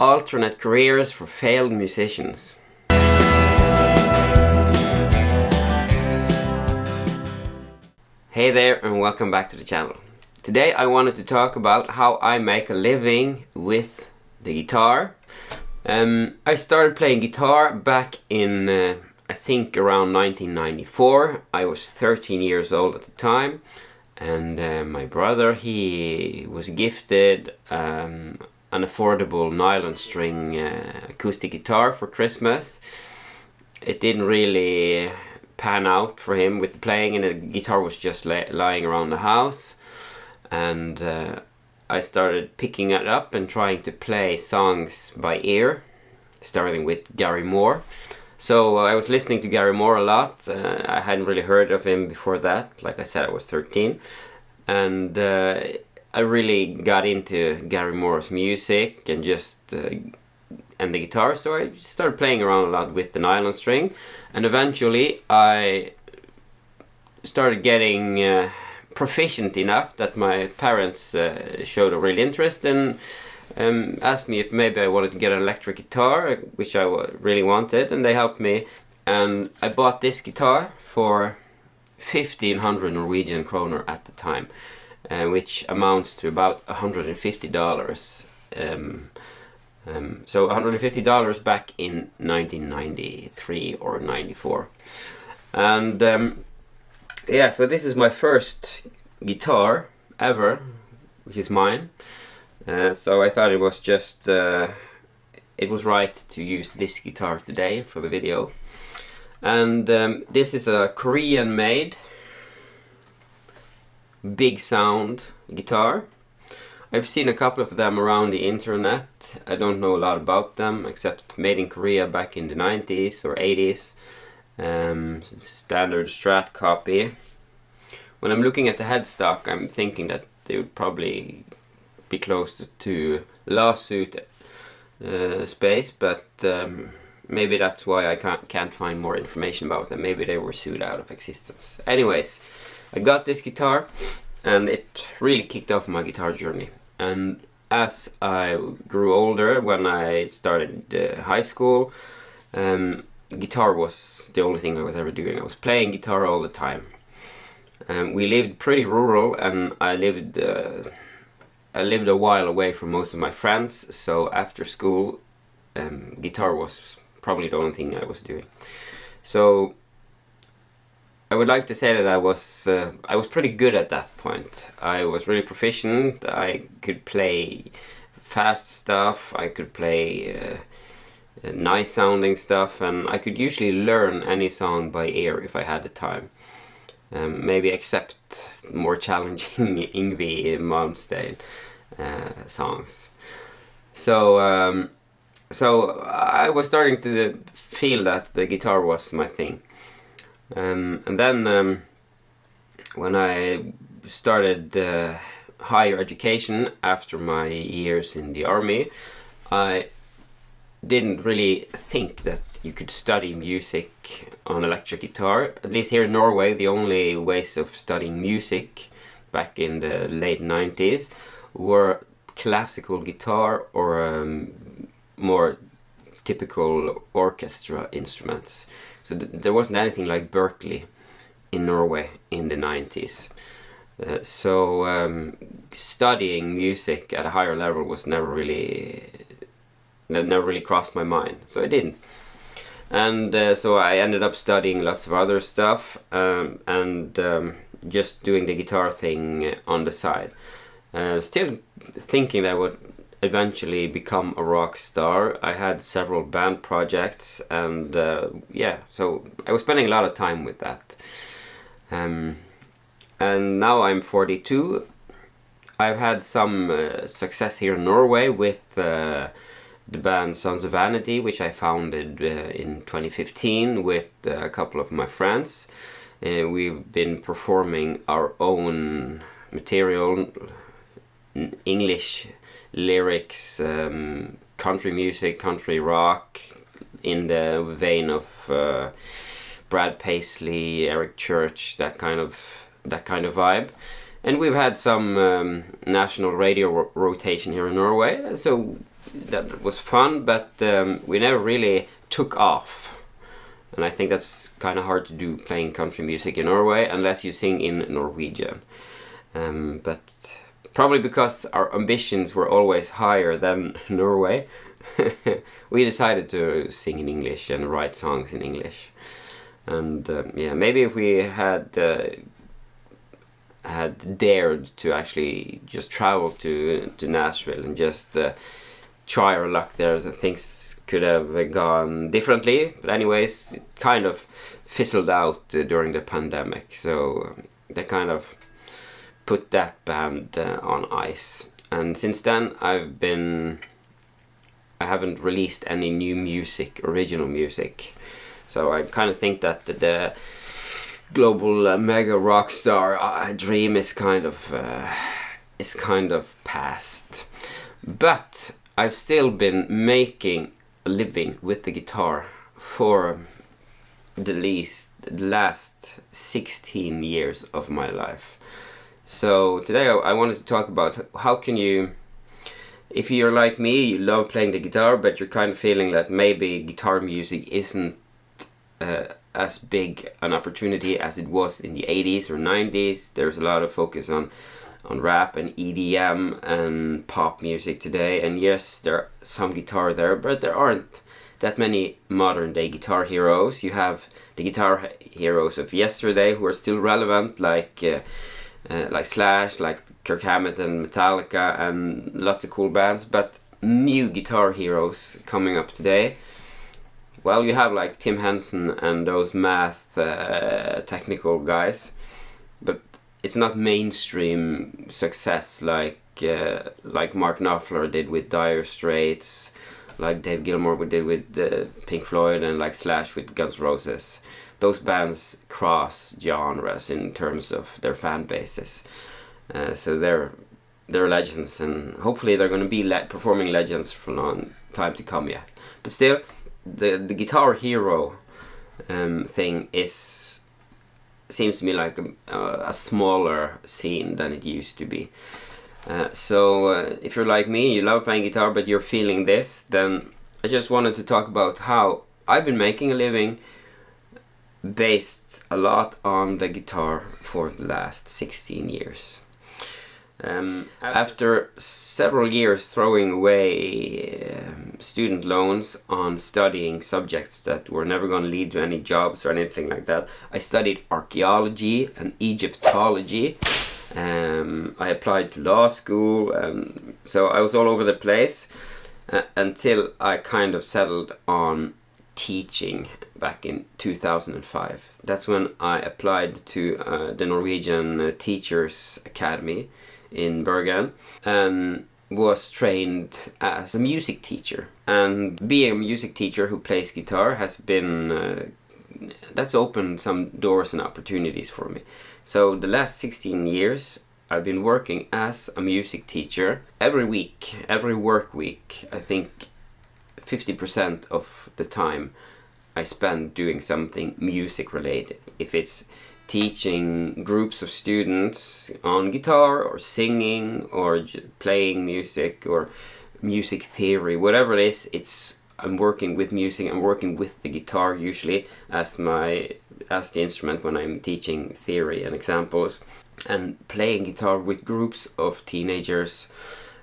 Alternate careers for failed musicians. Hey there and welcome back to the channel. Today I wanted to talk about how I make a living with the guitar. I started playing guitar back in I think around 1994. I was 13 years old at the time, and my brother, he was gifted an affordable nylon string acoustic guitar for Christmas. It didn't really pan out for him with the playing, and the guitar was just lying around the house, and I started picking it up and trying to play songs by ear, starting with Gary Moore. So I was listening to Gary Moore a lot. I hadn't really heard of him before that. Like I said, I was 13, and I really got into Gary Moore's music and and the guitar, so I started playing around a lot with the nylon string, and eventually I started getting proficient enough that my parents showed a real interest and asked me if maybe I wanted to get an electric guitar, which I really wanted, and they helped me, and I bought this guitar for 1,500 Norwegian kroner at the time, which amounts to about $150. So $150 back in 1993 or 94. And yeah, so this is my first guitar ever, which is mine. So I thought it was just, it was right to use this guitar today for the video. And this is a Korean made big sound guitar. I've seen a couple of them around the internet. I don't know a lot about them except made in Korea back in the 90s or 80s. Standard Strat copy. When I'm looking at the headstock, I'm thinking that they would probably be close to lawsuit space, but maybe that's why I can't find more information about them. Maybe they were sued out of existence. Anyways, I got this guitar and it really kicked off my guitar journey. And as I grew older, when I started high school, guitar was the only thing I was ever doing. I was playing guitar all the time. We lived pretty rural, and I lived a while away from most of my friends, so after school, guitar was probably the only thing I was doing. So I would like to say that I was pretty good at that point. I was really proficient. I could play fast stuff. I could play nice sounding stuff, and I could usually learn any song by ear if I had the time. Maybe except more challenging Yngwie Malmsteen songs. So I was starting to feel that the guitar was my thing. And then when I started higher education after my years in the army, I didn't really think that you could study music on electric guitar. At least here in Norway, the only ways of studying music back in the late 90s were classical guitar or more typical orchestra instruments. So there wasn't anything like Berkeley in Norway in the 90s. So studying music at a higher level was never really crossed my mind. So I didn't. And so I ended up studying lots of other stuff and just doing the guitar thing on the side. Still thinking that I would eventually become a rock star. I had several band projects, and yeah, so I was spending a lot of time with that. And now I'm 42. I've had some success here in Norway with the band Sons of Vanity, which I founded in 2015 with a couple of my friends. We've been performing our own material, English lyrics, country music, country rock, in the vein of Brad Paisley, Eric Church, that kind of vibe. And we've had some national radio rotation here in Norway, so that was fun, but we never really took off. And I think that's kind of hard to do, playing country music in Norway, unless you sing in Norwegian. But probably because our ambitions were always higher than Norway, we decided to sing in English and write songs in English. And yeah, maybe if we had dared to actually just travel to Nashville and just try our luck there, things could have gone differently. But anyways, it kind of fizzled out during the pandemic, so they kind of put that band on ice. And since then I haven't released any new music, original music. So I kind of think that the global mega rock star dream is kind of past. But I've still been making a living with the guitar for the last 16 years of my life. So today I wanted to talk about how can you, if you're like me, you love playing the guitar, but you're kind of feeling that maybe guitar music isn't as big an opportunity as it was in the 80s or 90s. There's a lot of focus on rap and EDM and pop music today, and yes, there are some guitar there, but there aren't that many modern day guitar heroes. You have the guitar heroes of yesterday who are still relevant, like Slash, like Kirk Hammett and Metallica, and lots of cool bands. But new guitar heroes coming up today, well, you have like Tim Henson and those math technical guys, but it's not mainstream success like Mark Knopfler did with Dire Straits, like Dave Gilmour did with Pink Floyd, and like Slash with Guns N' Roses. Those bands cross genres in terms of their fan bases, so they're legends, and hopefully they're going to be performing legends for a long time to come yet. But still, the guitar hero thing seems to me like a smaller scene than it used to be. So if you're like me, you love playing guitar, but you're feeling this, then I just wanted to talk about how I've been making a living based a lot on the guitar for the last 16 years. After several years throwing away student loans on studying subjects that were never going to lead to any jobs or anything like that, I studied archaeology and Egyptology. I applied to law school, and so I was all over the place until I kind of settled on teaching back in 2005. That's when I applied to the Norwegian Teachers Academy in Bergen and was trained as a music teacher. And being a music teacher who plays guitar has been that's opened some doors and opportunities for me. So the last 16 years I've been working as a music teacher. Every week, every work week, I think 50% of the time I spend doing something music related. If it's teaching groups of students on guitar or singing or playing music or music theory, whatever it is, I'm working with music. I'm working with the guitar usually as the instrument when I'm teaching theory and examples, and playing guitar with groups of teenagers,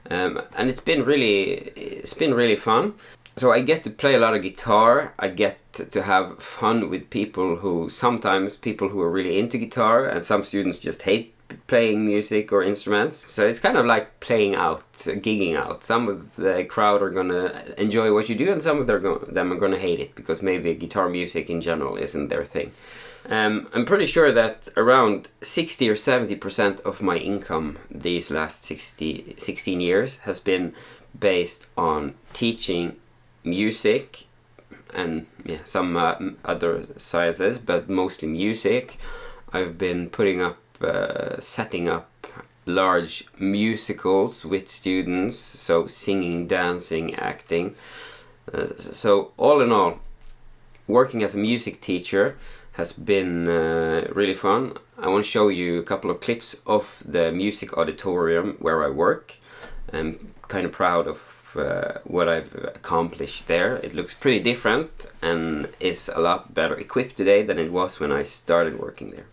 and it's been really fun. So I get to play a lot of guitar. I get to have fun with people who are really into guitar, and some students just hate playing music or instruments. So it's kind of like playing out, gigging out. Some of the crowd are gonna enjoy what you do, and some of them are gonna hate it because maybe guitar music in general isn't their thing. I'm pretty sure that around 60 or 70% of my income these last 16 years has been based on teaching music and some other sciences, but mostly music. I've been setting up large musicals with students, so singing, dancing, acting. So all in all, working as a music teacher has been really fun. I want to show you a couple of clips of the music auditorium where I work. I'm kind of proud of what I've accomplished there. It looks pretty different and is a lot better equipped today than it was when I started working there.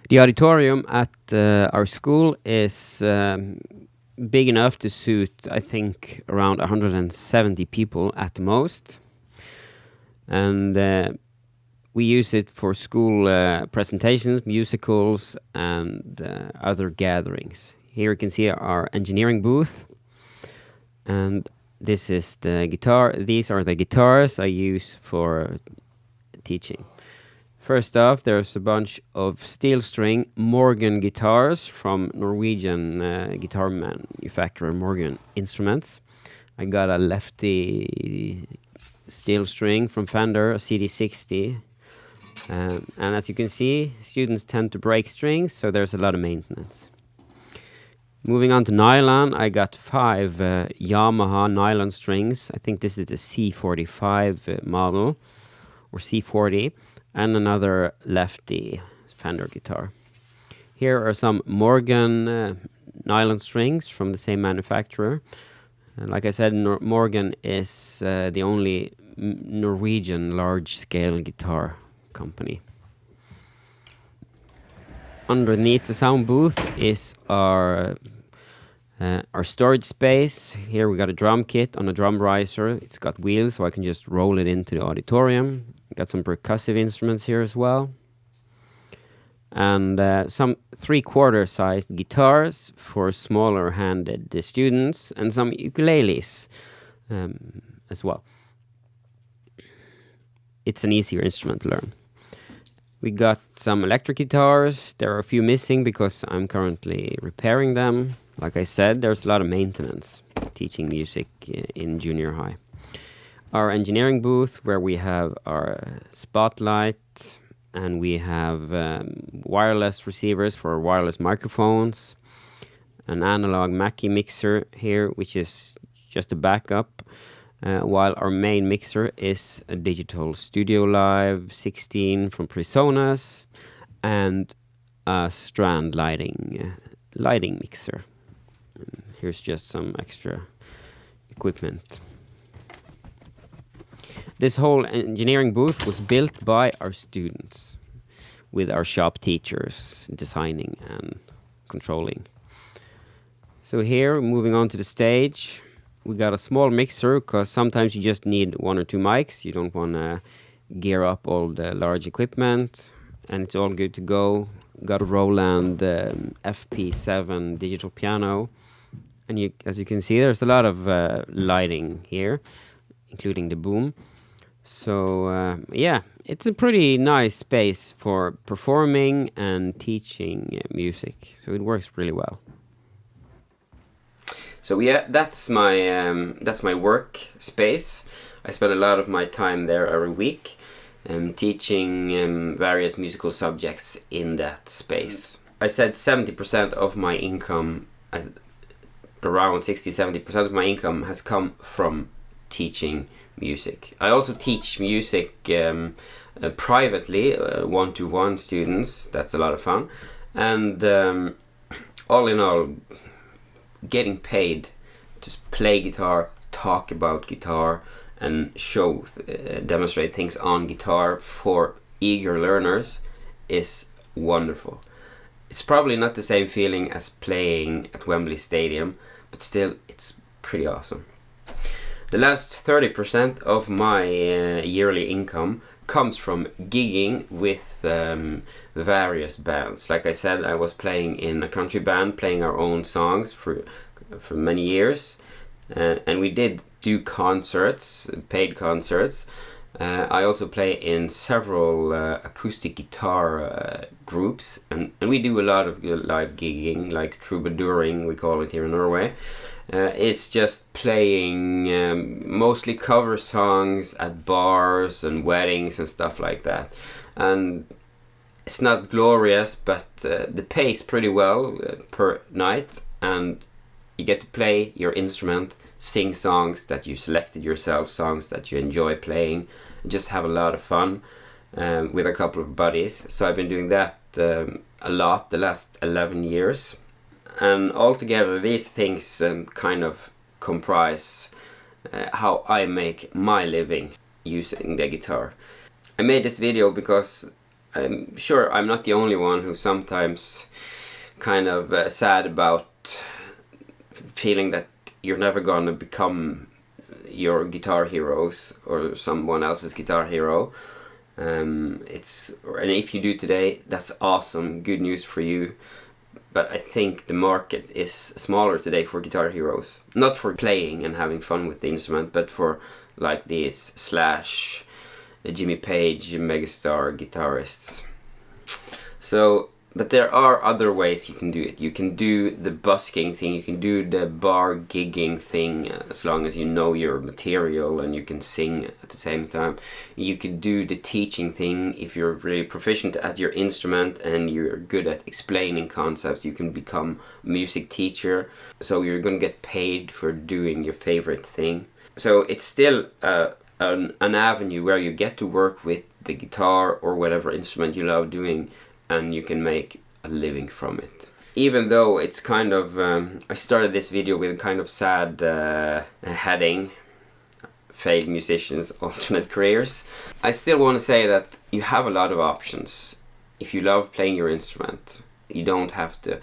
The auditorium at our school is big enough to suit, I think, around 170 people at the most. And we use it for school presentations, musicals, and other gatherings. Here you can see our engineering booth. And this is the guitar. These are the guitars I use for teaching. First off, there's a bunch of steel string Morgan guitars from Norwegian guitar manufacturer Morgan Instruments. I got a lefty steel string from Fender, a CD60. And as you can see, students tend to break strings, so there's a lot of maintenance. Moving on to nylon, I got 5 Yamaha nylon strings. I think this is the C45 model, or C40. And another lefty Fender guitar. Here are some Morgan nylon strings from the same manufacturer. Like I said, Morgan is the only Norwegian large-scale guitar company. Underneath the sound booth is our storage space. Here we got a drum kit on a drum riser. It's got wheels, so I can just roll it into the auditorium. Got some percussive instruments here as well. And some 3/4 sized guitars for smaller handed students, and some ukuleles as well. It's an easier instrument to learn. We got some electric guitars. There are a few missing because I'm currently repairing them. Like I said, there's a lot of maintenance teaching music in junior high. Our engineering booth, where we have our spotlight, and we have wireless receivers for wireless microphones, an analog Mackie mixer here, which is just a backup, while our main mixer is a digital Studio Live 16 from PreSonus, and a Strand lighting mixer. And here's just some extra equipment. This whole engineering booth was built by our students, with our shop teachers designing and controlling. So here, moving on to the stage, we got a small mixer, because sometimes you just need 1 or 2 mics. You don't want to gear up all the large equipment, and it's all good to go. Got a Roland FP7 digital piano, and as you can see, there's a lot of lighting here, including the boom. So yeah, it's a pretty nice space for performing and teaching music. So it works really well. So yeah, that's my work space. I spend a lot of my time there every week, teaching various musical subjects in that space. I said 70% of my income, around 60-70% of my income has come from teaching music. I also teach music privately, one-to-one students. That's a lot of fun. And all in all, getting paid to play guitar, talk about guitar, and demonstrate things on guitar for eager learners is wonderful. It's probably not the same feeling as playing at Wembley Stadium, but still, it's pretty awesome. The last 30% of my yearly income comes from gigging with various bands. Like I said, I was playing in a country band, playing our own songs for many years, and we did do concerts, paid concerts. I also play in several acoustic guitar groups, and we do a lot of live gigging, like troubadouring, we call it here in Norway. It's just playing mostly cover songs at bars and weddings and stuff like that. And it's not glorious, but the pays pretty well per night, and you get to play your instrument, sing songs that you selected yourself, songs that you enjoy playing, and just have a lot of fun with a couple of buddies. So I've been doing that a lot the last 11 years. and altogether these things kind of comprise how I make my living using the guitar. I made this video because I'm sure I'm not the only one who's sometimes kind of sad about feeling that you're never gonna become your guitar heroes or someone else's guitar hero. And if you do today, that's awesome, good news for you. But I think the market is smaller today for guitar heroes. Not for playing and having fun with the instrument, but for like these Slash, Jimmy Page, megastar guitarists. So, but there are other ways you can do it. You can do the busking thing, you can do the bar gigging thing, as long as you know your material and you can sing at the same time. You can do the teaching thing if you're really proficient at your instrument and you're good at explaining concepts. You can become a music teacher, so you're gonna get paid for doing your favorite thing. So it's still an avenue where you get to work with the guitar or whatever instrument you love doing, and you can make a living from it. Even though it's kind of, I started this video with a kind of sad heading, failed musicians, alternate careers. I still want to say that you have a lot of options. If you love playing your instrument, you don't have to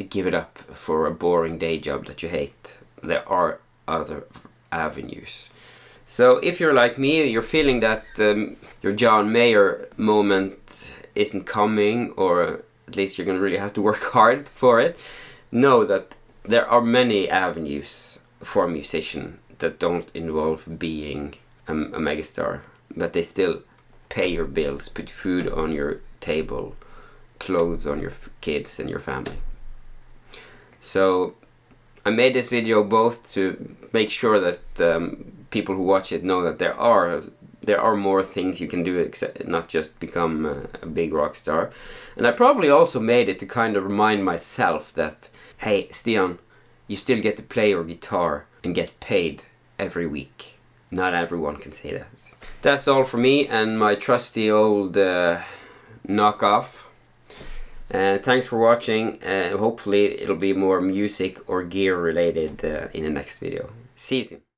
give it up for a boring day job that you hate. There are other avenues. So if you're like me, you're feeling that your John Mayer moment isn't coming, or at least you're gonna really have to work hard for it, know that there are many avenues for a musician that don't involve being a megastar, but they still pay your bills, put food on your table, clothes on your kids and your family. So I made this video both to make sure that people who watch it know that there are more things you can do, except not just become a big rock star. And I probably also made it to kind of remind myself that, hey, Stian, you still get to play your guitar and get paid every week. Not everyone can say that. That's all for me and my trusty old knockoff. Thanks for watching. Hopefully it'll be more music or gear related in the next video. See you soon.